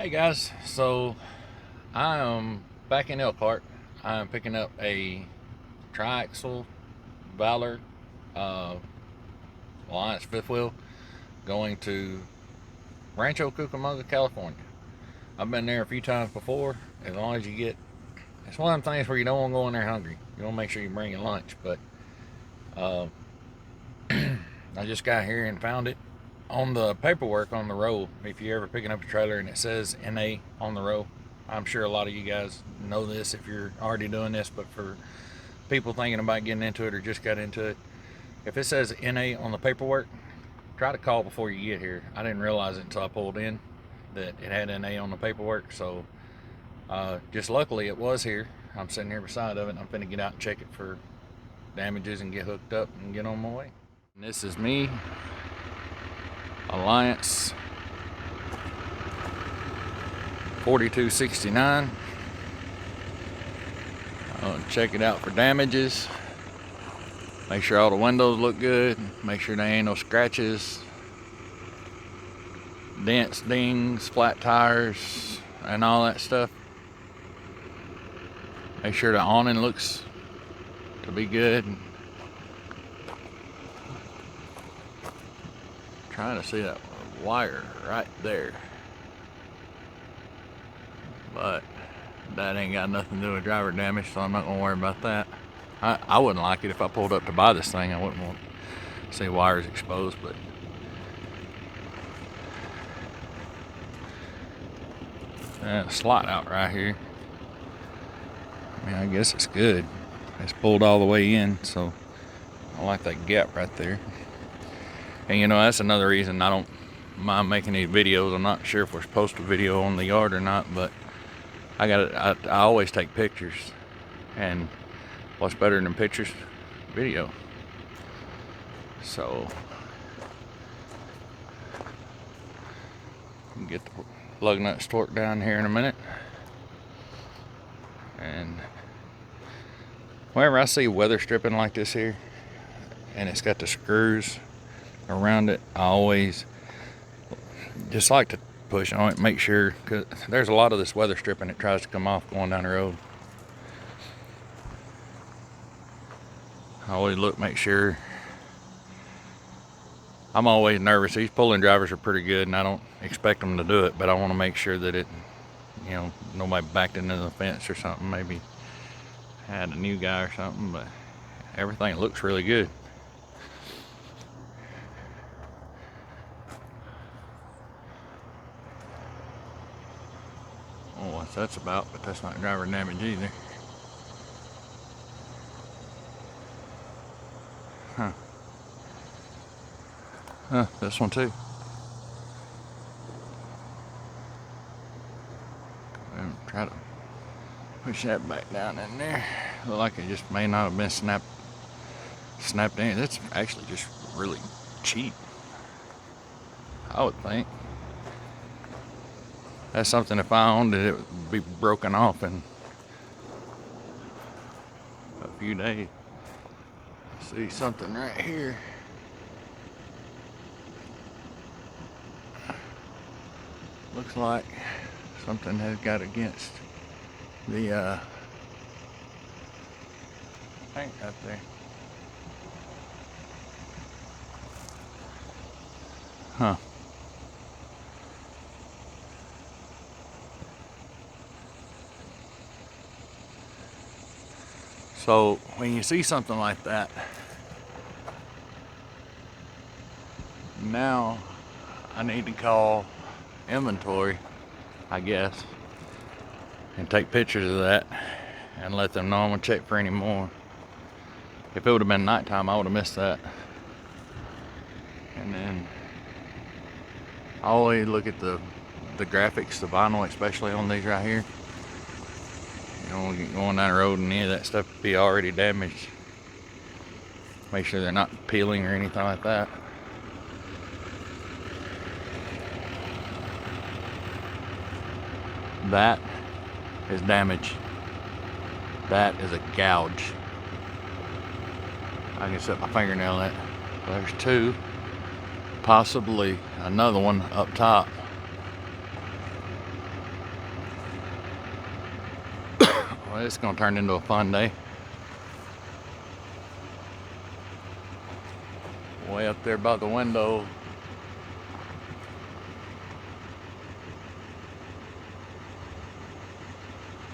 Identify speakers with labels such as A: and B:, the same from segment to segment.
A: Hey guys, so I am back in Elkhart. I am picking up a triaxle Valor Alliance fifth wheel going to Rancho Cucamonga, California. I've been there a few times before. As long as you get, it's one of them things where you don't want to go in there hungry. You want to make sure you bring your lunch. But uh, I just got here and found it on the paperwork on the Rove. If you're ever picking up a trailer and it says NA on the Rove, I'm sure a lot of you guys know this if you're already doing this, but for people thinking about getting into it or just got into it, if it says NA on the paperwork, try to call before you get here. I didn't realize it until I pulled in that it had NA on the paperwork, so just luckily it was here. I'm sitting here beside of it and I'm finna get out and check it for damages and get hooked up and get on my way. And this is me, Alliance 4269. I'll check it out for damages. Make sure all the windows look good. Make sure there ain't no scratches, dents, dings, flat tires, and all that stuff. Make sure the awning looks to be good. Trying to see that wire right there, but that ain't got nothing to do with driver damage, so I'm not gonna worry about that. I wouldn't like it if I pulled up to buy this thing. I wouldn't want to see wires exposed, but slot out right here. I mean, I guess it's good. It's pulled all the way in, so I like that gap right there. And you know, that's another reason I don't mind making these videos. I'm not sure if we're supposed to video on the yard or not, but I always take pictures, and what's better than pictures? Video. So get the lug nuts torqued down here in a minute, and whenever I see weather stripping like this here and it's got the screws around it, I always just like to push on it, make sure, because there's a lot of this weather stripping that tries to come off going down the road. I always look, make sure. I'm always nervous. These pulling drivers are pretty good, and I don't expect them to do it, but I want to make sure that it, you know, nobody backed into the fence or something, maybe had a new guy or something, but everything looks really good. Oh, what that's about, but that's not driver damage either. This one too. And try to push that back down in there. Look like it just may not have been snapped in. That's actually just really cheap, I would think. That's something, if I owned it, it would be broken off in a few days. See something right here. Looks like something has got against the tank up there. Huh. So when you see something like that, now I need to call inventory, I guess, and take pictures of that and let them know I'm gonna check for any more. If it would have been nighttime, I would have missed that. And then I always look at the graphics, the vinyl, especially on these right here. You know, going down the road and any of that stuff be already damaged. Make sure they're not peeling or anything like that. That is damage. That is a gouge. I can set my fingernail on it. There's two. Possibly another one up top. Well, it's gonna turn into a fun day. Way up there by the window.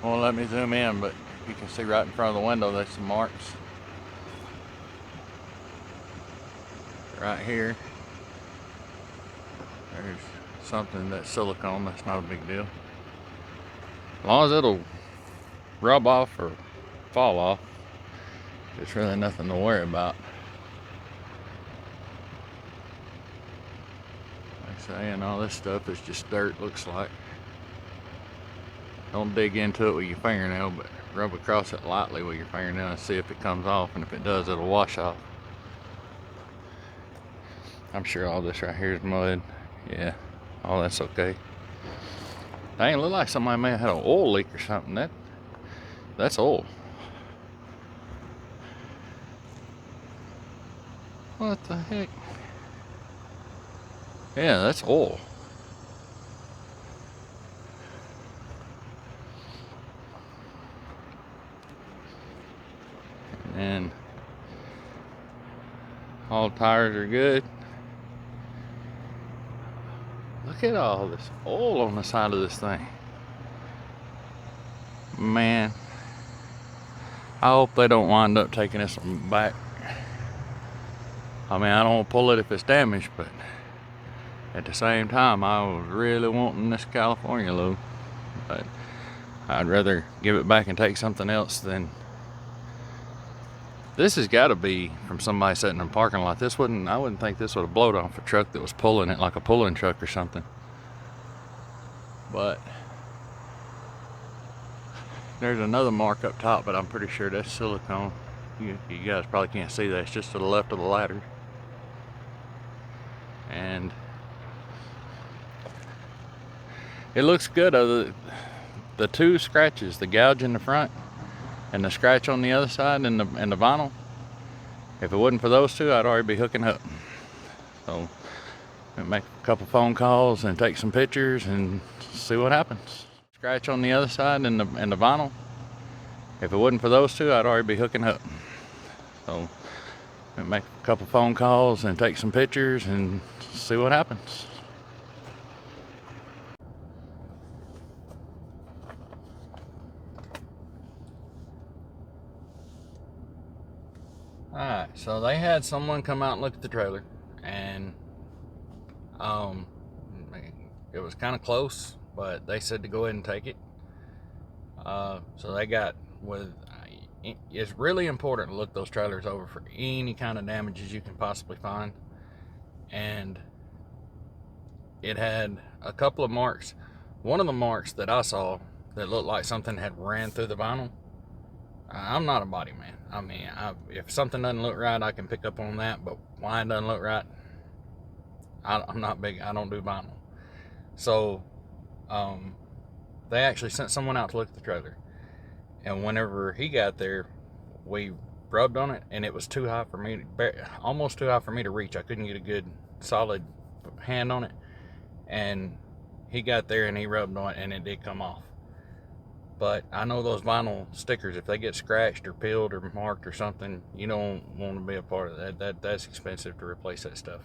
A: Won't let me zoom in, but you can see right in front of the window, there's some marks. Right here, there's something that's silicone, that's not a big deal. As long as it'll rub off or fall off, it's really nothing to worry about. Like I say, and all this stuff is just dirt, looks like. Don't dig into it with your fingernail, but rub across it lightly with your fingernail and see if it comes off, and if it does, it'll wash off. I'm sure all this right here is mud. Yeah, all that's okay. Dang, it look like somebody may have had an oil leak or something. That's oil. What the heck? Yeah, that's oil. And all tires are good. Look at all this oil on the side of this thing. Man, I hope they don't wind up taking this one back. I mean, I don't want to pull it if it's damaged, but at the same time, I was really wanting this California load. But I'd rather give it back and take something else than... This has got to be from somebody sitting in a parking lot. This wouldn't, I wouldn't think this would have blown off a truck that was pulling it, like a pulling truck or something. But there's another mark up top, but I'm pretty sure that's silicone. You guys probably can't see that. It's just to the left of the ladder. And it looks good. The two scratches, the gouge in the front and the scratch on the other side, and the vinyl. If it wasn't for those two, I'd already be hooking up. So I'll make a couple phone calls and take some pictures and see what happens. Scratch on the other side and the vinyl. If it wasn't for those two, I'd already be hooking up. So I'll make a couple phone calls and take some pictures and see what happens. Alright, so they had someone come out and look at the trailer, and it was kind of close, but they said to go ahead and take it. So they got with... It's really important to look those trailers over for any kind of damages you can possibly find. And it had a couple of marks. One of the marks that I saw that looked like something had ran through the vinyl. I'm not a body man. I mean, if something doesn't look right, I can pick up on that. But why it doesn't look right, I'm not big. I don't do vinyl. So they actually sent someone out to look at the trailer. And whenever he got there, we rubbed on it, and it was too high for me, almost too high for me to reach. I couldn't get a good solid hand on it. And he got there and he rubbed on it, and it did come off. But I know those vinyl stickers, if they get scratched or peeled or marked or something, you don't want to be a part of that. That's expensive to replace that stuff.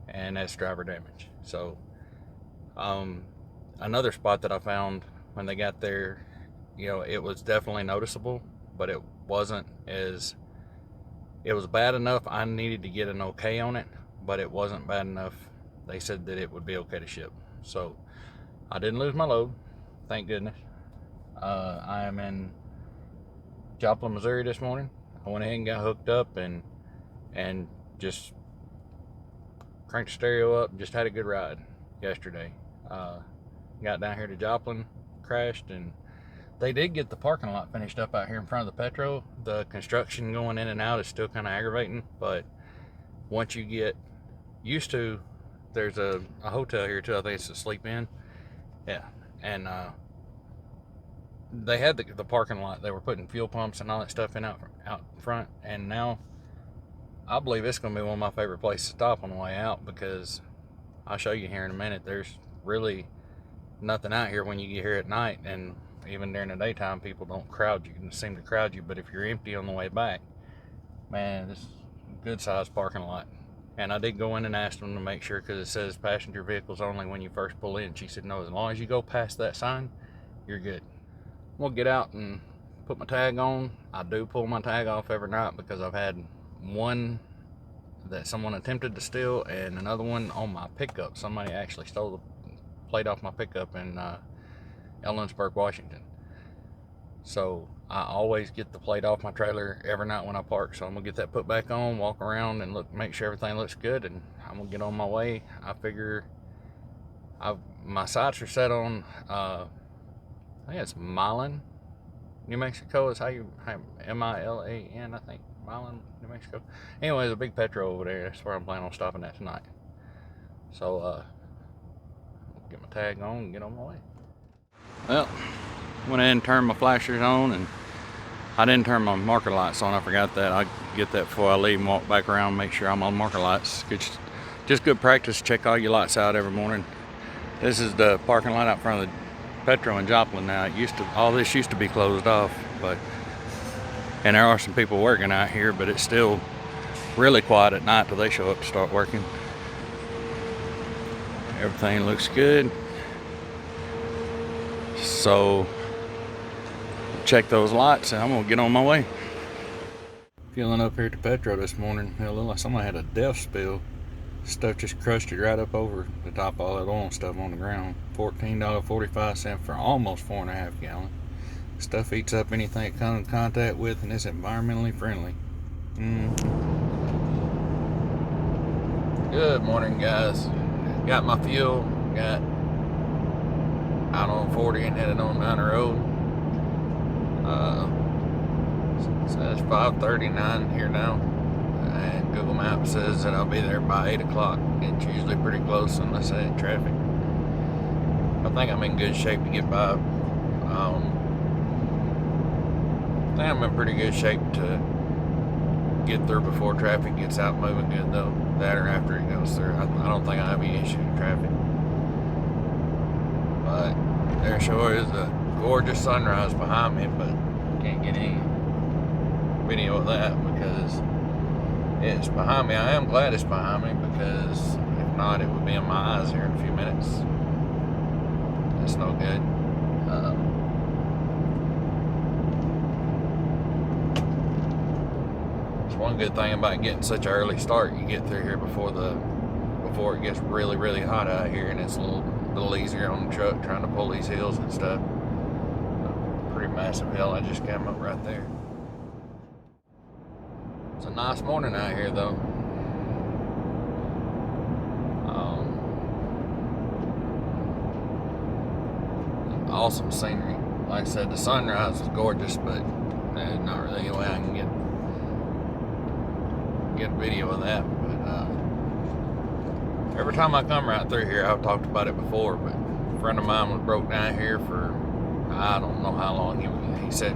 A: And that's driver damage. So another spot that I found when they got there, you know, it was definitely noticeable, but it wasn't as... It was bad enough I needed to get an okay on it, but it wasn't bad enough. They said that it would be okay to ship. So I didn't lose my load, thank goodness. I am in Joplin, Missouri this morning. I went ahead and got hooked up and just cranked the stereo up and just had a good ride yesterday. Got down here to Joplin, crashed, and they did get the parking lot finished up out here in front of the Petro. The construction going in and out is still kind of aggravating, but once you get used to... There's a hotel here too. I think it's a Sleep Inn. Yeah, and they had the parking lot. They were putting fuel pumps and all that stuff out front, and now I believe it's going to be one of my favorite places to stop on the way out, because I'll show you here in a minute. There's really nothing out here when you get here at night, and even during the daytime, people don't crowd you, seem to crowd you. But if you're empty on the way back, man, this is a good sized parking lot. And I did go in and ask them to make sure, because it says passenger vehicles only when you first pull in. She said, no, as long as you go past that sign, you're good. We'll get out and put my tag on. I do pull my tag off every night, because I've had one that someone attempted to steal, and another one on my pickup. Somebody actually stole the plate off my pickup in Ellensburg, Washington. So I always get the plate off my trailer every night when I park. So I'm gonna get that put back on, walk around and look, make sure everything looks good, and I'm gonna get on my way. I figure my sights are set on I think it's Milan, New Mexico is how M-I-L-A-N, I think. Milan, New Mexico. Anyway, there's a big petro over there. That's where I'm planning on stopping at tonight. So I'll get my tag on and get on my way. Well, went ahead and turned my flashers on, and I didn't turn my marker lights on. I forgot that. I get that before I leave and walk back around, make sure I'm on marker lights. Just good practice. Check all your lights out every morning. This is the parking lot out front of the Petro in Joplin now. All this used to be closed off, and there are some people working out here, but it's still really quiet at night till they show up to start working. Everything looks good. So check those lights and I'm gonna get on my way. Feeling up here at the Petro this morning, it looked like somebody had a death spill. Stuff just crusted right up over the top of all that oil stuff on the ground. $14.45 for almost 4.5 gallons. Stuff eats up anything it comes in contact with, and it's environmentally friendly. Good morning, guys. Got my fuel, got out on 40 and headed on down the road. So it's 5:39 here now, and Google Maps says that I'll be there by 8 o'clock. It's usually pretty close unless I hit traffic. I think I'm in good shape to get by. I think I'm in pretty good shape to get through before traffic gets out moving good, though. That or after it goes through. I don't think I have any issue with traffic. But there sure is a gorgeous sunrise behind me, but can't get any video of that because it's behind me. I am glad it's behind me, because if not, it would be in my eyes here in a few minutes. That's no good. One good thing about getting such an early start, you get through here before it gets really, really hot out here, and it's a little easier on the truck trying to pull these hills and stuff. Pretty massive hill I just came up right there. It's a nice morning out here, though. Awesome scenery. Like I said, the sunrise was gorgeous, but there's not really any way I can get a video of that. But every time I come right through here, I've talked about it before, but a friend of mine was broke down here for I don't know how long. He said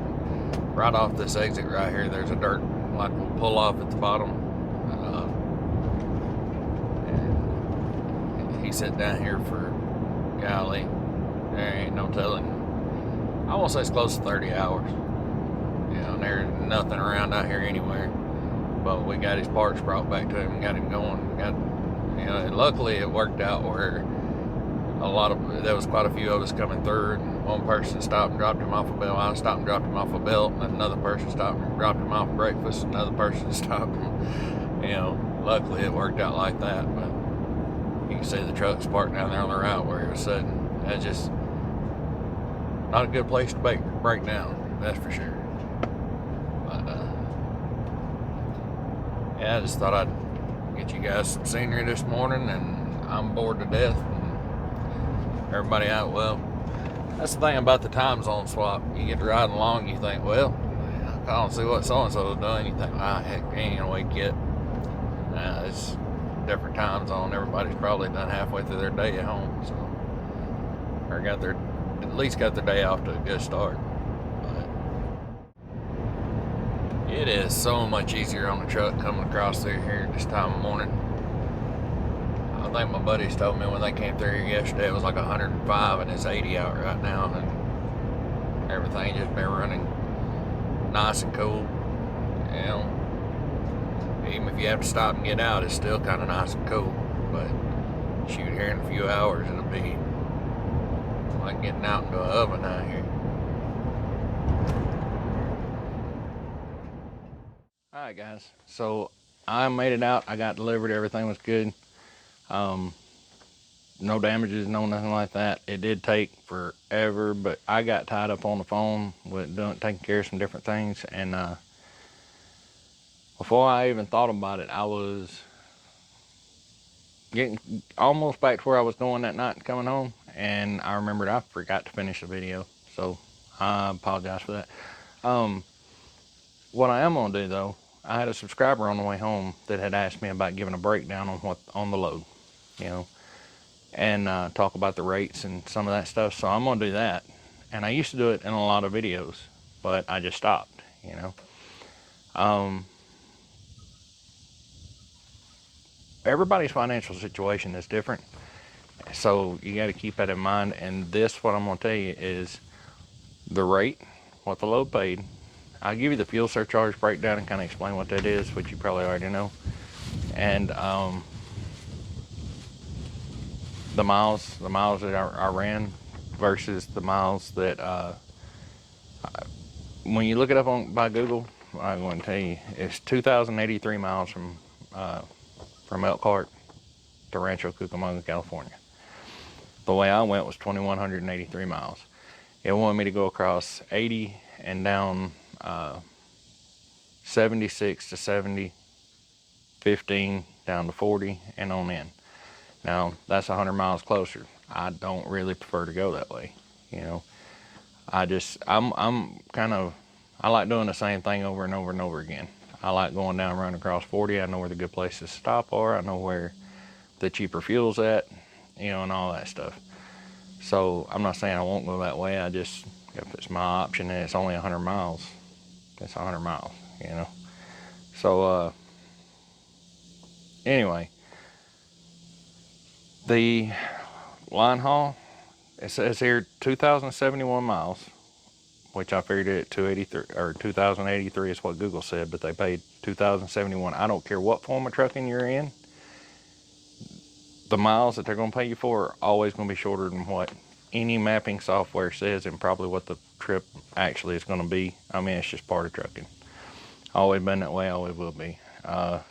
A: right off this exit right here, there's a dirt like a pull off at the bottom, and he said down here for golly, there ain't no telling. I won't say it's close to 30 hours. You know, there's nothing around out here anywhere. But we got his parts brought back to him and got him going. Luckily it worked out where there was quite a few of us coming through, and one person stopped and dropped him off a belt. I stopped and dropped him off a belt, and another person stopped and dropped him off breakfast. Another person stopped him. Luckily it worked out like that. But you can see the trucks parked down there on the route where he was sitting. That's just not a good place to break down. That's for sure. But yeah, I just thought I'd get you guys some scenery this morning, and I'm bored to death. And everybody out, well, that's the thing about the time zone swap. You get riding along, you think, well, I call and see what so-and-so is doing. You think, heck, they ain't gonna wake yet. It's a different time zone. Everybody's probably done halfway through their day at home, so, or at least got their day off to a good start. It is so much easier on the truck coming across through here this time of morning. I think my buddies told me when they came through here yesterday it was like 105 and it's 80 out right now. And everything just been running nice and cool. You know, even if you have to stop and get out, it's still kind of nice and cool. But shoot, here in a few hours, it'll be like getting out into an oven out here. Alright guys, so I made it out. I got delivered, everything was good. No damages, no nothing like that. It did take forever, but I got tied up on the phone with taking care of some different things, and before I even thought about it, I was getting almost back to where I was going that night and coming home, and I remembered I forgot to finish the video, so I apologize for that. What I am gonna do though, I had a subscriber on the way home that had asked me about giving a breakdown on the load, you know, and talk about the rates and some of that stuff. So I'm gonna do that. And I used to do it in a lot of videos, but I just stopped, you know. Everybody's financial situation is different, so you got to keep that in mind. And this, what I'm gonna tell you, is the rate, what the load paid. I'll give you the fuel surcharge breakdown and kind of explain what that is, which you probably already know. And the miles that I ran versus the miles that when you look it up by Google, I'm going to tell you it's 2,083 miles from Elkhart to Rancho Cucamonga, California. The way I went was 2,183 miles. It wanted me to go across 80 and down 76 to 70, 15 down to 40 and on in. Now that's 100 miles closer. I don't really prefer to go that way, you know. I'm kind of, I like doing the same thing over and over and over again. I like going down, running across 40. I know where the good places to stop are. I know where the cheaper fuel's at, you know, and all that stuff. So I'm not saying I won't go that way. I just, if it's my option and it's only 100 miles, it's 100 miles, you know. So anyway, the line haul, it says here 2,071 miles, which I figured it at 283 or 2,083 is what Google said, but they paid 2,071. I don't care what form of trucking you're in, the miles that they're going to pay you for are always going to be shorter than what any mapping software says, and probably what the trip actually is going to be. I mean, it's just part of trucking. Always been that way, always will be. The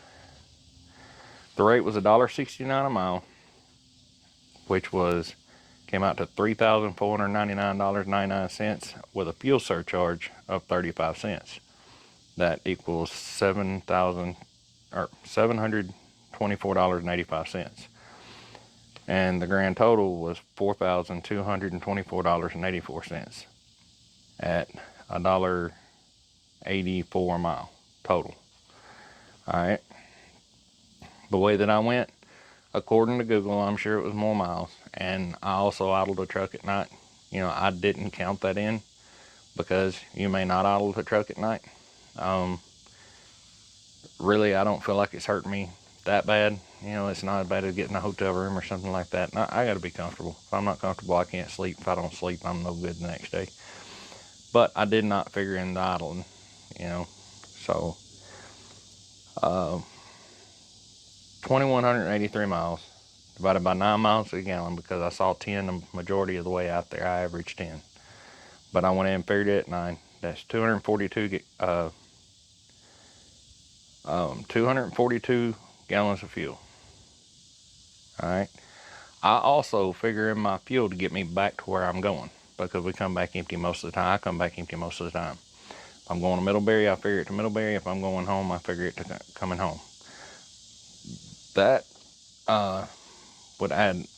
A: rate was $1.69 a mile, which came out to $3,499.99 with a fuel surcharge of 35 cents. That equals $724.85. And the grand total was $4,224.84 at $1.84 a mile total. All right. The way that I went, according to Google, I'm sure it was more miles. And I also idled a truck at night. You know, I didn't count that in because you may not idle the truck at night. Really, I don't feel like it's hurting me that bad. You know, it's not as bad as getting a hotel room or something like that. And I got to be comfortable. If I'm not comfortable, I can't sleep. If I don't sleep, I'm no good the next day. But I did not figure in the idling, you know. So, 2,183 miles divided by 9 miles a gallon, because I saw 10 the majority of the way out there. I averaged 10. But I went in and figured it at 9. That's 242 gallons of fuel. All right. I also figure in my fuel to get me back to where I'm going, because we come back empty most of the time. I come back empty most of the time. If I'm going to Middlebury, I figure it to Middlebury. If I'm going home, I figure it to coming home. That would add, it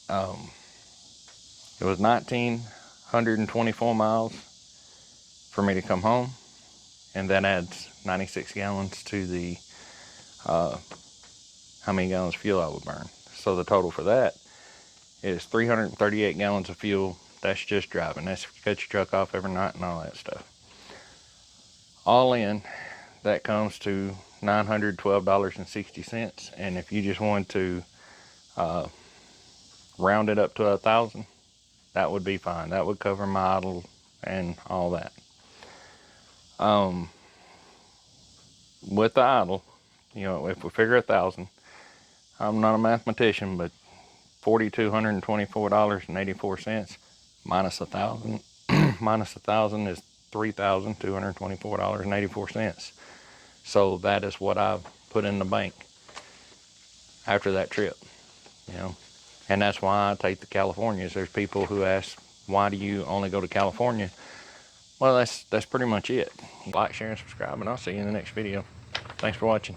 A: was 1,924 miles for me to come home, and that adds 96 gallons to the how many gallons of fuel I would burn. So the total for that is 338 gallons of fuel. That's just driving. That's if you cut your truck off every night and all that stuff. All in, that comes to $912.60. And if you just want to round it up to 1,000, that would be fine. That would cover my idle and all that. With the idle, you know, if we figure 1,000, I'm not a mathematician, but $4,224.84 minus 1,000 minus 1,000 is $3,224.84. So that is what I've put in the bank after that trip, you know. And that's why I take the Californias. There's people who ask, why do you only go to California? Well, that's pretty much it. Like, share, and subscribe, and I'll see you in the next video. Thanks for watching.